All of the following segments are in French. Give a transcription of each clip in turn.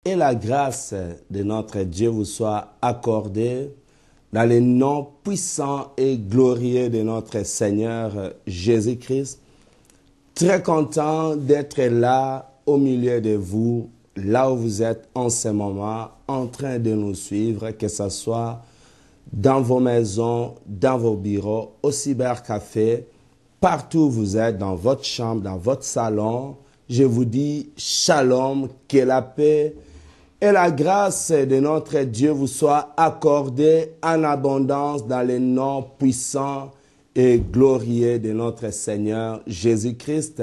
Et la grâce de notre Dieu vous soit accordée dans le nom puissant et glorieux de notre Seigneur Jésus-Christ. Très content d'être là au milieu de vous, là où vous êtes en ce moment, en train de nous suivre, que ce soit dans vos maisons, dans vos bureaux, au cybercafé, partout où vous êtes, dans votre chambre, dans votre salon. Je vous dis shalom, que la paix et la grâce de notre Dieu vous soit accordée en abondance dans le nom puissant et glorieux de notre Seigneur Jésus-Christ.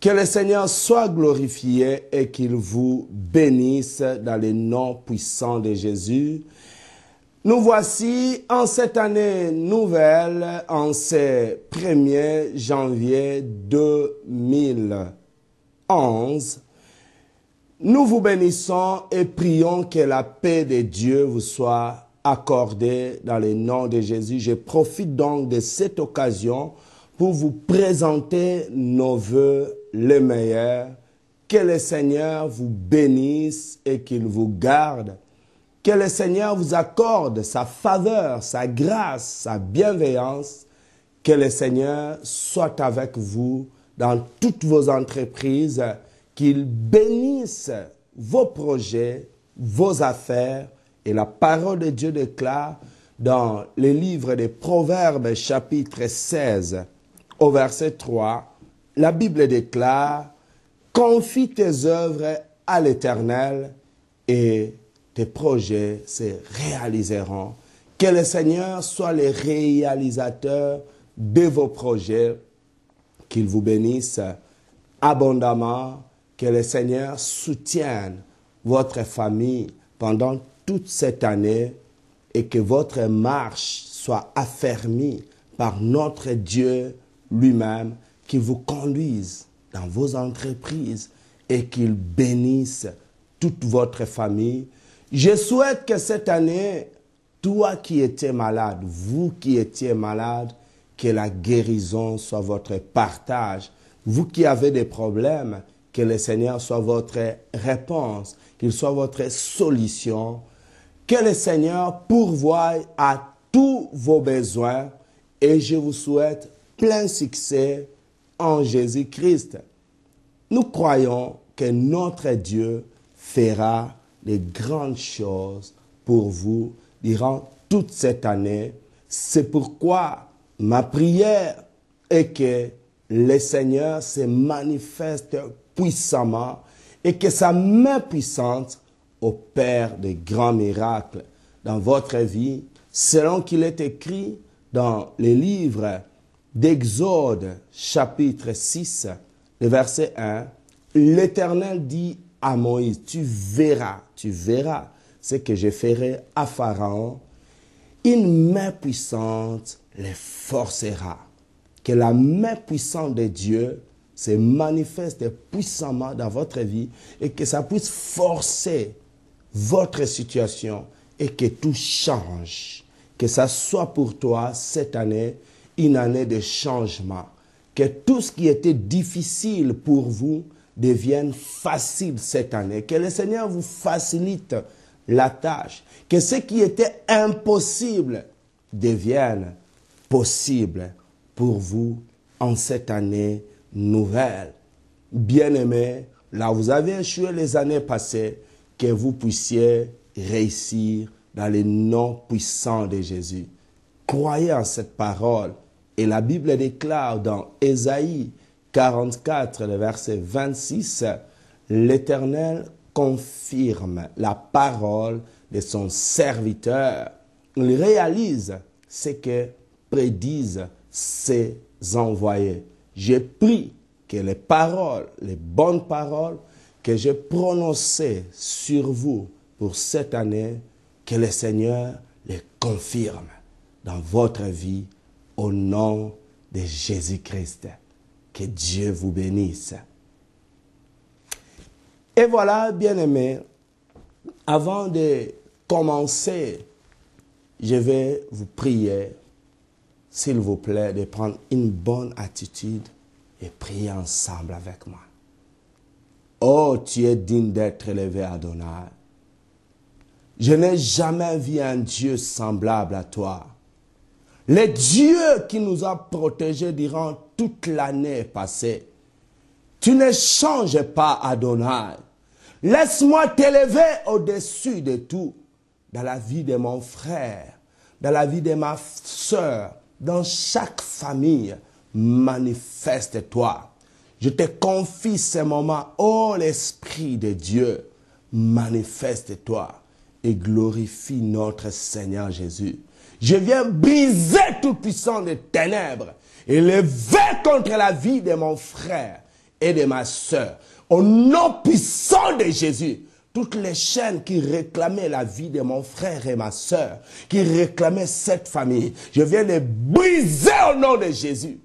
Que le Seigneur soit glorifié et qu'il vous bénisse dans le nom puissant de Jésus. Nous voici en cette année nouvelle, en ce 1er janvier 2011. Nous vous bénissons et prions que la paix de Dieu vous soit accordée dans le nom de Jésus. Je profite donc de cette occasion pour vous présenter nos vœux les meilleurs. Que le Seigneur vous bénisse et qu'il vous garde. Que le Seigneur vous accorde sa faveur, sa grâce, sa bienveillance. Que le Seigneur soit avec vous dans toutes vos entreprises. Qu'il bénisse vos projets, vos affaires. Et la parole de Dieu déclare dans le livre des Proverbes, chapitre 16, au verset 3, la Bible déclare « Confie tes œuvres à l'Éternel et tes projets se réaliseront. » Que le Seigneur soit le réalisateur de vos projets, qu'il vous bénisse abondamment. Que le Seigneur soutienne votre famille pendant toute cette année et que votre marche soit affermie par notre Dieu lui-même, qu'il vous conduise dans vos entreprises et qu'il bénisse toute votre famille. Je souhaite que cette année, toi qui étais malade, vous qui étiez malade, que la guérison soit votre partage. Vous qui avez des problèmes, que le Seigneur soit votre réponse, qu'il soit votre solution. Que le Seigneur pourvoie à tous vos besoins et je vous souhaite plein succès en Jésus-Christ. Nous croyons que notre Dieu fera de grandes choses pour vous durant toute cette année. C'est pourquoi ma prière est que le Seigneur se manifeste puissamment et que sa main puissante opère de grands miracles dans votre vie, selon qu'il est écrit dans les livres d'Exode, chapitre 6, le verset 1. L'Éternel dit à Moïse, tu verras ce que je ferai à Pharaon. Une main puissante les forcera. Que la main puissante de Dieu se manifeste puissamment dans votre vie et que ça puisse forcer votre situation et que tout change. Que ça soit pour toi cette année une année de changement. Que tout ce qui était difficile pour vous devienne facile cette année. Que le Seigneur vous facilite la tâche. Que ce qui était impossible devienne possible pour vous en cette année nouvelle. Bien-aimés, là où vous avez échoué les années passées, que vous puissiez réussir dans le nom puissant de Jésus. Croyez en cette parole. Et la Bible déclare dans Ésaïe 44, le verset 26, l'Éternel confirme la parole de son serviteur. Il réalise ce que prédisent ses envoyés. Je prie que les paroles, les bonnes paroles que j'ai prononcées sur vous pour cette année, que le Seigneur les confirme dans votre vie au nom de Jésus-Christ. Que Dieu vous bénisse. Et voilà, bien-aimés, avant de commencer, je vais vous prier, s'il vous plaît, de prendre une bonne attitude et prier ensemble avec moi. Oh, tu es digne d'être élevé, Adonai. Je n'ai jamais vu un Dieu semblable à toi. Le Dieu qui nous a protégés durant toute l'année passée. Tu ne changes pas, Adonai. Laisse-moi t'élever au-dessus de tout, dans la vie de mon frère, dans la vie de ma soeur, dans chaque famille. Manifeste-toi. Je te confie ce moment, ô l'Esprit de Dieu, manifeste-toi et glorifie notre Seigneur Jésus. Je viens briser tout puissant des ténèbres et lever contre la vie de mon frère et de ma sœur. Au nom puissant de Jésus, toutes les chaînes qui réclamaient la vie de mon frère et ma sœur, qui réclamaient cette famille, je viens les briser au nom de Jésus.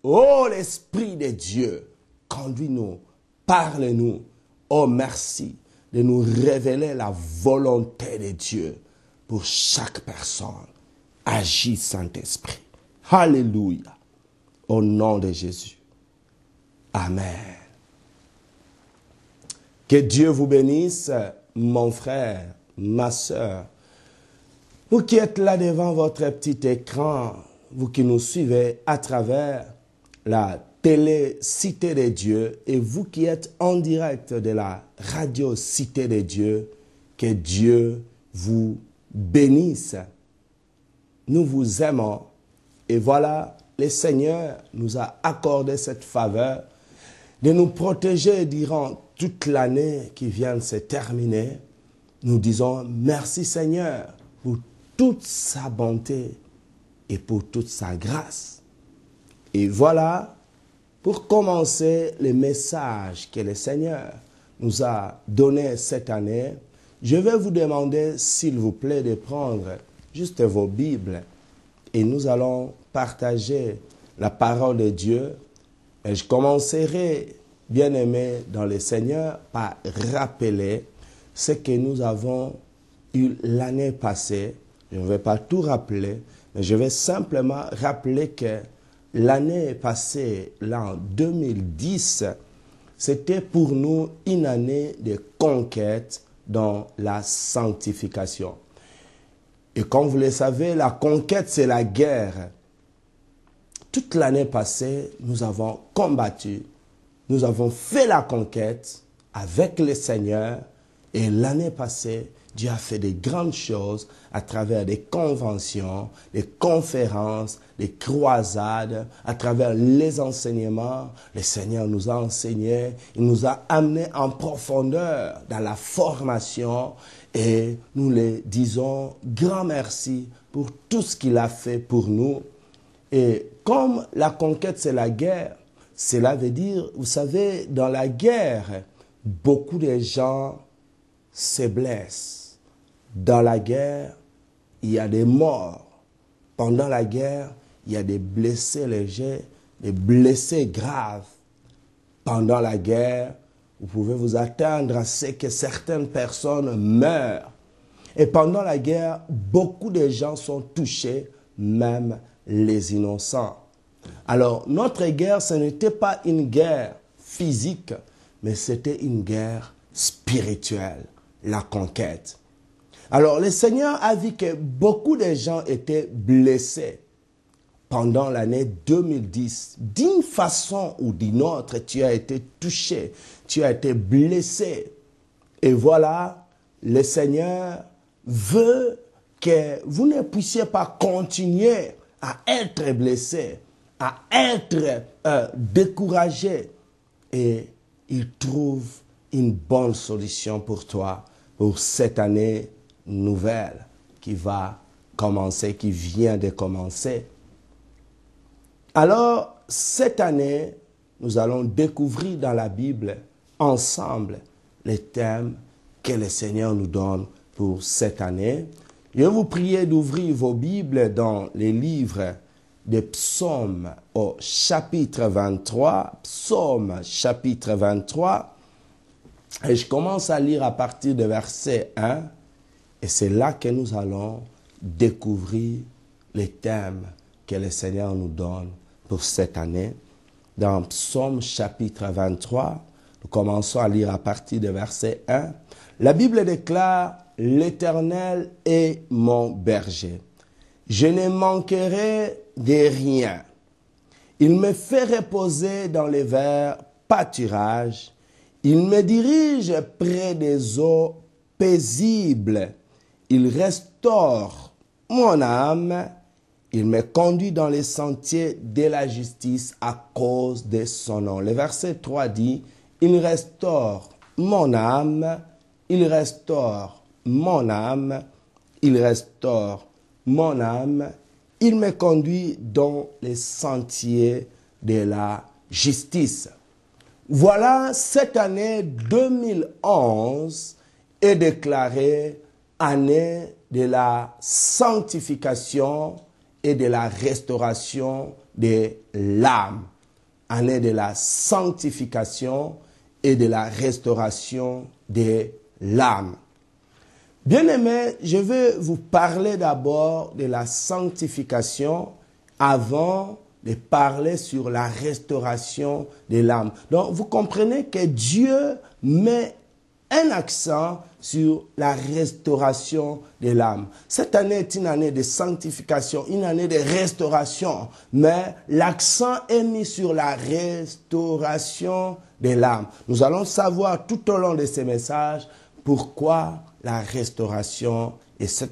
Oh l'Esprit de Dieu, conduis-nous, parle-nous. Oh merci de nous révéler la volonté de Dieu pour chaque personne. Agis Saint-Esprit. Alléluia. Au nom de Jésus. Amen. Que Dieu vous bénisse, mon frère, ma sœur. Vous qui êtes là devant votre petit écran, vous qui nous suivez à travers la télé Cité de Dieu et vous qui êtes en direct de la radio Cité de Dieu, que Dieu vous bénisse. Nous vous aimons et voilà, le Seigneur nous a accordé cette faveur de nous protéger durant toute l'année qui vient de se terminer. Nous disons merci Seigneur pour toute sa bonté et pour toute sa grâce. Et voilà, pour commencer le message que le Seigneur nous a donné cette année, je vais vous demander, s'il vous plaît, de prendre juste vos Bibles et nous allons partager la parole de Dieu. Et je commencerai, bien-aimés dans le Seigneur, par rappeler ce que nous avons eu l'année passée. Je ne vais pas tout rappeler, mais je vais simplement rappeler que l'année passée, l'an 2010, c'était pour nous une année de conquête dans la sanctification. Et comme vous le savez, la conquête, c'est la guerre. Toute l'année passée, nous avons combattu, nous avons fait la conquête avec le Seigneur. Et l'année passée, Dieu a fait de grandes choses à travers des conventions, des conférences, des croisades, à travers les enseignements. Le Seigneur nous a enseigné, il nous a amenés en profondeur dans la formation et nous le disons grand merci pour tout ce qu'il a fait pour nous. Et comme la conquête c'est la guerre, cela veut dire, vous savez, dans la guerre, beaucoup de gens se blessent. Dans la guerre, il y a des morts. Pendant la guerre, il y a des blessés légers, des blessés graves. Pendant la guerre, vous pouvez vous attendre à ce que certaines personnes meurent. Et pendant la guerre, beaucoup de gens sont touchés, même les innocents. Alors, notre guerre, ce n'était pas une guerre physique, mais c'était une guerre spirituelle, la conquête. Alors, le Seigneur a vu que beaucoup de gens étaient blessés pendant l'année 2010. D'une façon ou d'une autre, tu as été touché, tu as été blessé. Et voilà, le Seigneur veut que vous ne puissiez pas continuer à être blessé, à être découragé. Et il trouve une bonne solution pour toi, pour cette année nouvelle qui va commencer, qui vient de commencer. Alors, cette année, nous allons découvrir dans la Bible, ensemble, les thèmes que le Seigneur nous donne pour cette année. Je vais vous prier d'ouvrir vos Bibles dans les livres des psaumes au chapitre 23, psaume chapitre 23, et je commence à lire à partir de verset 1, et c'est là que nous allons découvrir les thèmes que le Seigneur nous donne pour cette année. Dans psaume chapitre 23, Nous commençons à lire à partir du verset 1. La Bible déclare, « L'Éternel est mon berger. Je ne manquerai de rien. Il me fait reposer dans les verts pâturages. Il me dirige près des eaux paisibles. Il restaure mon âme. Il me conduit dans les sentiers de la justice à cause de son nom. » Le verset 3 dit, « Il restaure mon âme. Il restaure mon âme. Il restaure mon âme. Il me conduit dans les sentiers de la justice. » Voilà, cette année 2011 est déclarée année de la sanctification et de la restauration de l'âme. Année de la sanctification et de la restauration de l'âme. Bien-aimés, je vais vous parler d'abord de la sanctification avant de parler sur la restauration de l'âme. Donc, vous comprenez que Dieu met un accent sur la restauration de l'âme. Cette année est une année de sanctification, une année de restauration, mais l'accent est mis sur la restauration de l'âme. Nous allons savoir tout au long de ces messages pourquoi la restauration est cette